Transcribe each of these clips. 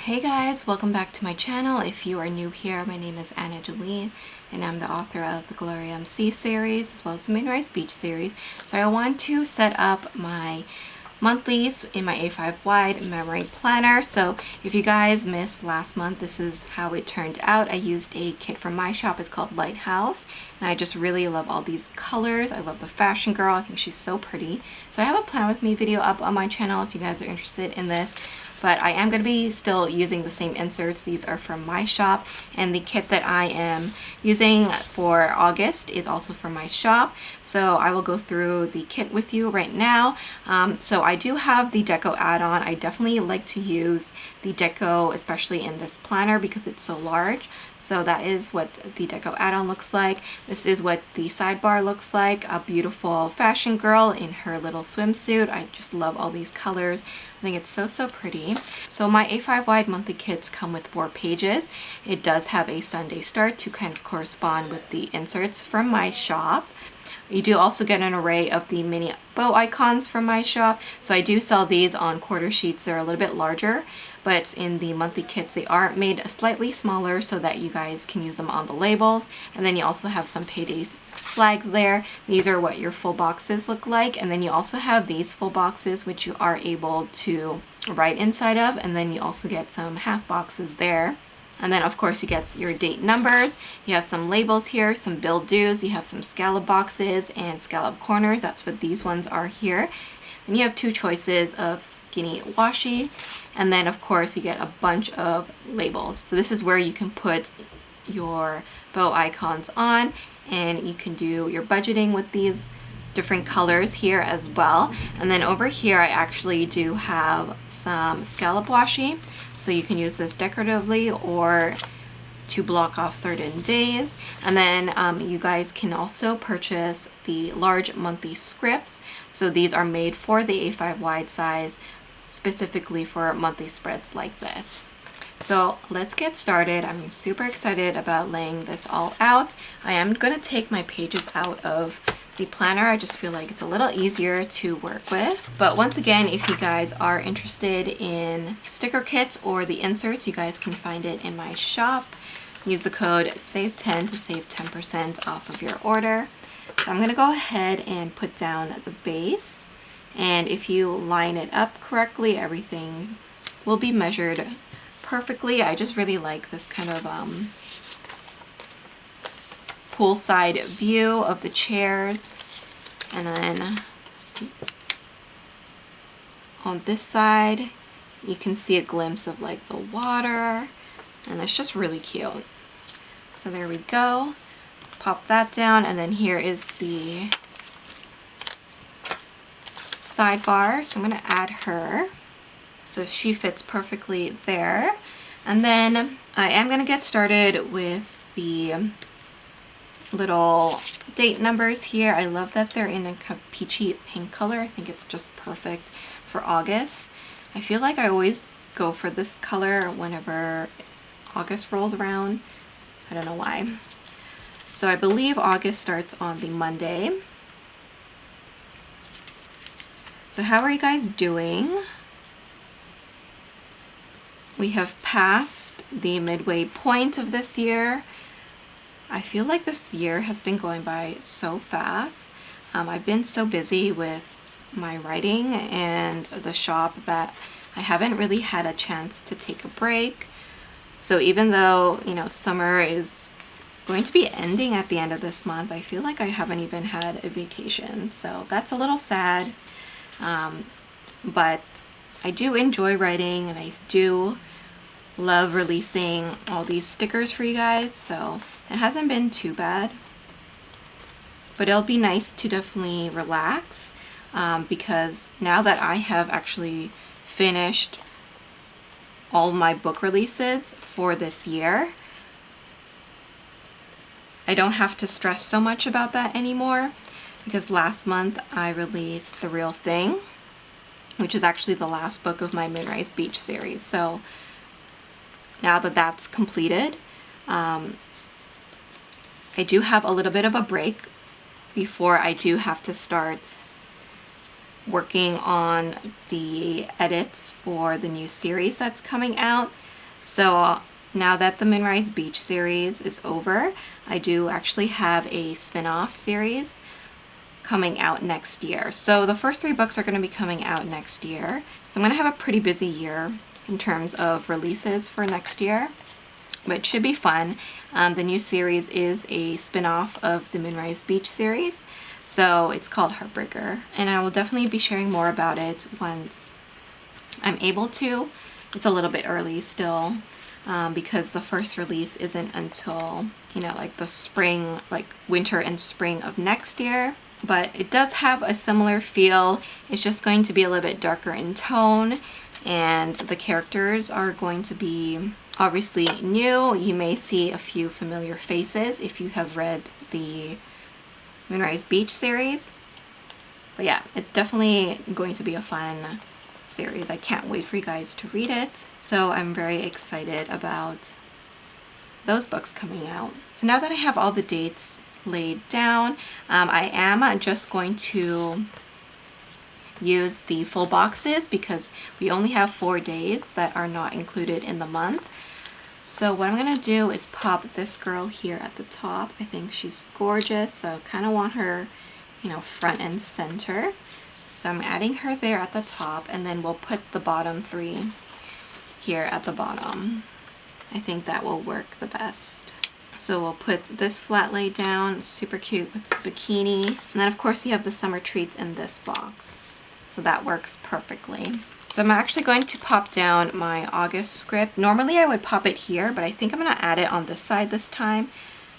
Hey guys, welcome back to my channel. If you are new here, my name is Jolene and I'm the author of the Gloria MC series as well as the MOONRISE Beach series. So I want to set up my monthlies in my A5 wide memory planner. So if you guys missed last month, this is how it turned out. I used a kit from my shop. It's called Lighthouse and I just really love all these colors. I love the fashion girl. I think she's so pretty. So I have a plan with me video up on my channel if you guys are interested in this. But I am going to be still using the same inserts. These are from my shop, and the kit that I am using for August is also from my shop. So I will go through the kit with you right now. So I do have the deco add-on. I definitely like to use the deco, especially in this planner because it's so large. So that is what the deco add-on looks like. This is what the sidebar looks like. A beautiful fashion girl in her little swimsuit. I just love all these colors. I think it's so pretty. So my A5 wide monthly kits come with 4 pages. It does have a Sunday start to kind of correspond with the inserts from my shop. You do also get an array of the mini bow icons from my shop. So I do sell these on quarter sheets. They're a little bit larger, but in the monthly kits they are made slightly smaller so that you guys can use them on the labels. And then you also have some payday flags there. These are what your full boxes look like. And then you also have these full boxes which you are able to write inside of, and then you also get some half boxes there. And then of course you get your date numbers. You have some labels here, some bill dues, you have some scallop boxes and scallop corners. That's what these ones are here. And you have 2 choices of skinny washi. And then of course you get a bunch of labels. So this is where you can put your bow icons on, and you can do your budgeting with these different colors here as well. And then over here I actually do have some scallop washi. So you can use this decoratively or to block off certain days. And then you guys can also purchase the large monthly scripts. So these are made for the A5 wide size, specifically for monthly spreads like this. So let's get started. I'm super excited about laying this all out. I am going to take my pages out of the planner. I just feel like it's a little easier to work with. But once again, if you guys are interested in sticker kits or the inserts, you guys can find it in my shop. Use the code SAVE10 to save 10% off of your order. So I'm going to go ahead and put down the base. And if you line it up correctly, everything will be measured perfectly. I just really like this kind of poolside view of the chairs. And then on this side you can see a glimpse of like the water, and it's just really cute. So there we go. Pop that down, and then here is the sidebar. So I'm going to add her so she fits perfectly there. And then I am going to get started with the little date numbers here. I love that they're in a peachy pink color. I think it's just perfect for August. I feel like I always go for this color whenever August rolls around. I don't know why. So I believe August starts on the Monday. So how are you guys doing? We have passed the midway point of this year. I feel like this year has been going by so fast. I've been so busy with my writing and the shop that I haven't really had a chance to take a break. So even though, you know, summer is going to be ending at the end of this month, I feel like I haven't even had a vacation. So that's a little sad. But I do enjoy writing, and I do love releasing all these stickers for you guys, so it hasn't been too bad. But it'll be nice to definitely relax because now that I have actually finished all my book releases for this year, I don't have to stress so much about that anymore, because last month I released The Real Thing, which is actually the last book of my MOONRISE Beach series. So now that that's completed, I do have a little bit of a break before I do have to start working on the edits for the new series that's coming out. So now that the Moonrise Beach series is over, I do actually have a spin-off series coming out next year. So the first 3 books are going to be coming out next year. So I'm going to have a pretty busy year in terms of releases for next year, but it should be fun. The new series is a spin-off of the Moonrise Beach series. So it's called Heartbreaker, and I will definitely be sharing more about it once I'm able to. It's a little bit early still, because the first release isn't until, you know, like the spring, like winter and spring of next year. But it does have a similar feel. It's just going to be a little bit darker in tone, and the characters are going to be obviously new. You may see a few familiar faces if you have read the Moonrise Beach series. But yeah, it's definitely going to be a fun series. I can't wait for you guys to read it. So I'm very excited about those books coming out. So now that I have all the dates laid down, I am just going to use the full boxes because we only have 4 days that are not included in the month. So what I'm gonna do is pop this girl here at the top. I think she's gorgeous, so I kind of want her, you know, front and center. So I'm adding her there at the top, and then we'll put the bottom 3 here at the bottom. I think that will work the best. So we'll put this flat lay down, super cute with the bikini. And then of course you have the summer treats in this box. So that works perfectly. So I'm actually going to pop down my August script. Normally I would pop it here, but I think I'm gonna add it on this side this time,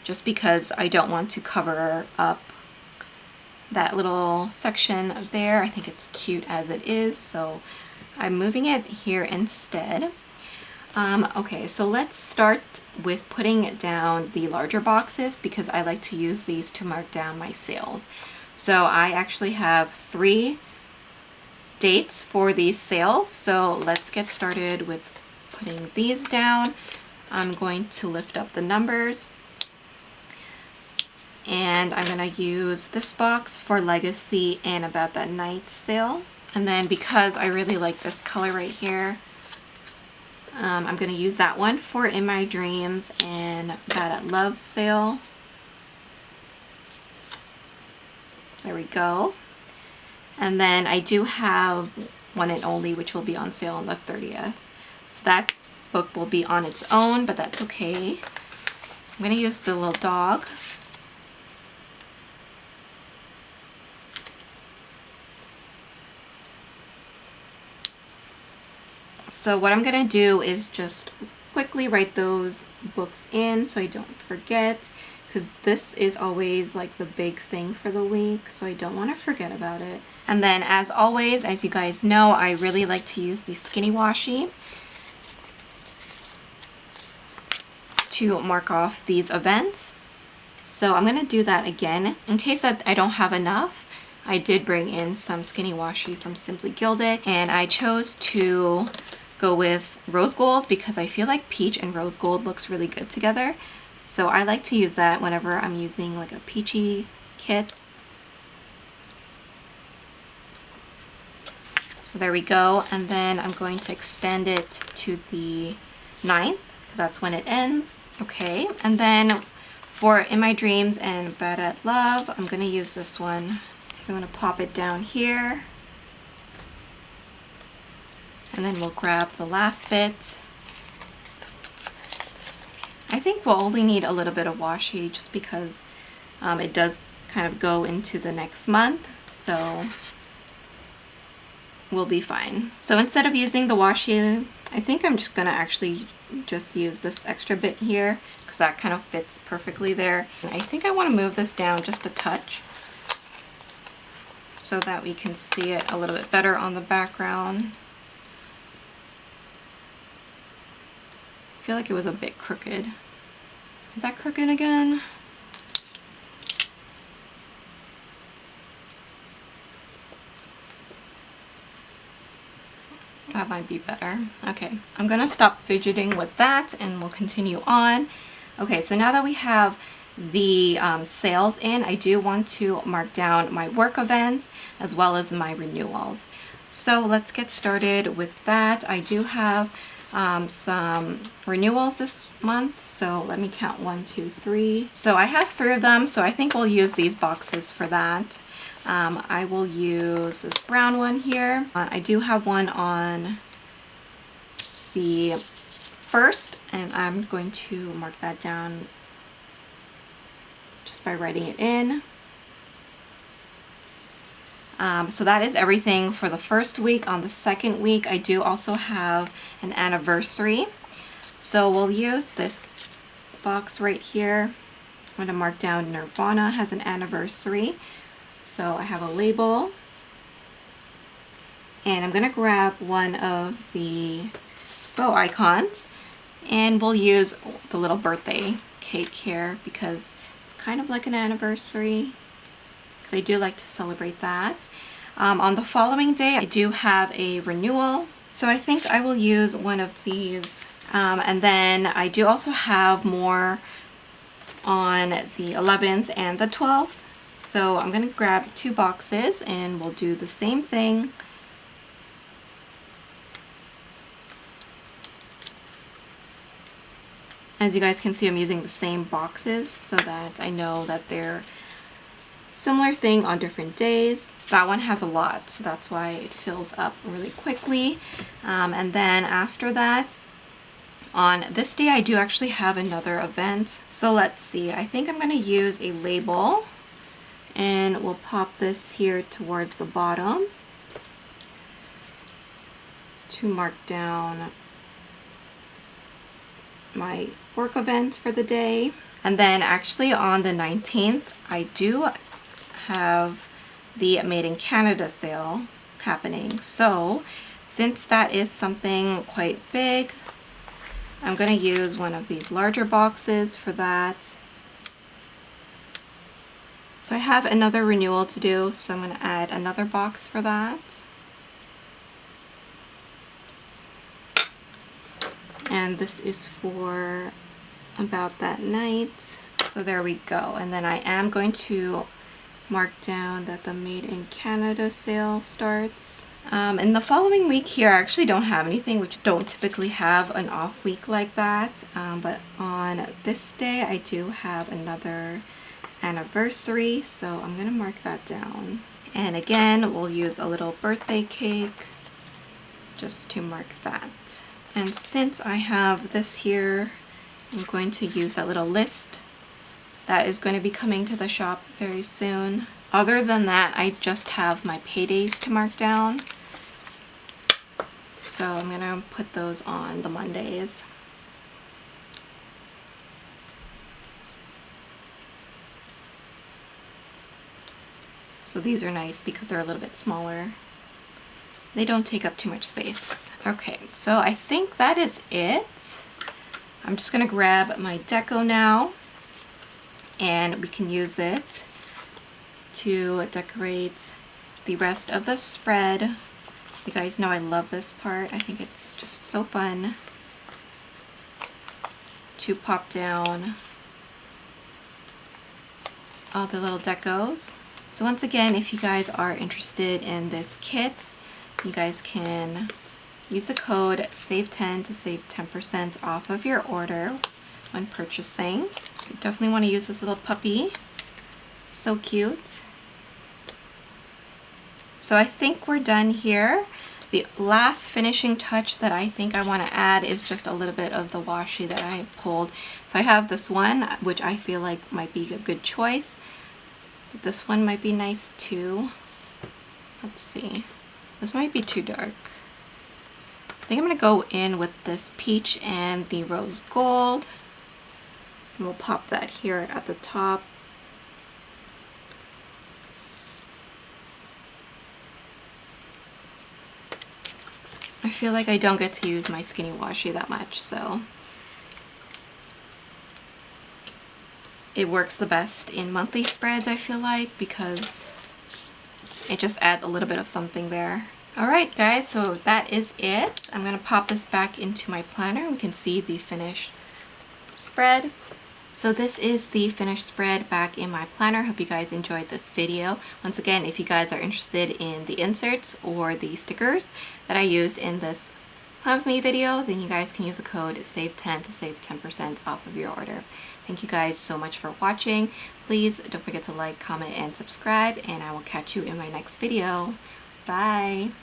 just because I don't want to cover up that little section there. I think it's cute as it is, so I'm moving it here instead. Okay, so let's start with putting down the larger boxes because I like to use these to mark down my sales. So I actually have 3 dates for these sales. So let's get started with putting these down. I'm going to lift up the numbers, and I'm going to use this box for Legacy and About That Night sale. And then because I really like this color right here, I'm going to use that one for In My Dreams and Bad at Love sale. There we go. And then I do have One and Only, which will be on sale on the 30th. So that book will be on its own, but that's okay. I'm going to use the little dog. So what I'm going to do is just quickly write those books in so I don't forget, because this is always like the big thing for the week, so I don't want to forget about it. And then as always, as you guys know, I really like to use the skinny washi to mark off these events. So I'm going to do that again in case that I don't have enough. I did bring in some skinny washi from Simply Gilded, and I chose to go with rose gold because I feel like peach and rose gold looks really good together. So I like to use that whenever I'm using like a peachy kit. So there we go, and then I'm going to extend it to the 9th because that's when it ends. Okay, and then for In My Dreams and Bad at Love, I'm going to use this one. So I'm going to pop it down here. And then we'll grab the last bit. I think we'll only need a little bit of washi just because it does kind of go into the next month, so we'll be fine. So instead of using the washi, I think I'm just gonna actually just use this extra bit here because that kind of fits perfectly there. And I think I want to move this down just a touch so that we can see it a little bit better on the background. I feel like it was a bit crooked. Is that crooked again? That might be better. Okay, I'm gonna stop fidgeting with that and we'll continue on. Okay, so now that we have the sales in, I do want to mark down my work events as well as my renewals. So let's get started with that. I do have some renewals this month. So let me count 1, 2, 3. So I have 3 of them, so I think we'll use these boxes for that. I will use this brown one here. I do have one on the 1st, and I'm going to mark that down just by writing it in. So that is everything for the 1st week. On the 2nd week, I do also have an anniversary. So we'll use this box right here. I'm going to mark down Nirvana has an anniversary. So I have a label. And I'm going to grab one of the bow icons. And we'll use the little birthday cake here because it's kind of like an anniversary. I do like to celebrate that. On the following day, I do have a renewal. So I think I will use one of these. And then I do also have more on the 11th and the 12th. So I'm going to grab 2 boxes and we'll do the same thing. As you guys can see, I'm using the same boxes so that I know that they're similar thing on different days. That one has a lot, so that's why it fills up really quickly. And then after that, on this day, I do actually have another event. So let's see, I think I'm going to use a label and we'll pop this here towards the bottom to mark down my work event for the day. And then actually on the 19th, I do have the Made in Canada sale happening. So since that is something quite big, I'm going to use one of these larger boxes for that. So I have another renewal to do, so I'm going to add another box for that. And this is for About That Night. So there we go. And then I am going to mark down that the Made in Canada sale starts. In the following week here, I actually don't have anything, which don't typically have an off week like that. But on this day, I do have another anniversary, so I'm going to mark that down. And again, we'll use a little birthday cake just to mark that. And since I have this here, I'm going to use that little list that is going to be coming to the shop very soon. Other than that, I just have my paydays to mark down. So I'm going to put those on the Mondays. So these are nice because they're a little bit smaller. They don't take up too much space. Okay, so I think that is it. I'm just going to grab my deco now, and we can use it to decorate the rest of the spread. You guys know I love this part. I think it's just so fun to pop down all the little decos. So once again, if you guys are interested in this kit, you guys can use the code SAVE10 to save 10% off of your order when purchasing. You definitely want to use this little puppy. So cute. So I think we're done here. The last finishing touch that I think I want to add is just a little bit of the washi that I pulled. So I have this one, which I feel like might be a good choice. This one might be nice too. Let's see. This might be too dark. I think I'm going to go in with this peach and the rose gold. And we'll pop that here at the top. I feel like I don't get to use my skinny washi that much, so it works the best in monthly spreads, I feel like, because it just adds a little bit of something there. Alright guys, so that is it. I'm going to pop this back into my planner. We can see the finished spread. So this is the finished spread back in my planner. Hope you guys enjoyed this video. Once again, if you guys are interested in the inserts or the stickers that I used in this of my video, then you guys can use the code SAVE10 to save 10% off of your order. Thank you guys so much for watching. Please don't forget to like, comment, and subscribe, and I will catch you in my next video. Bye!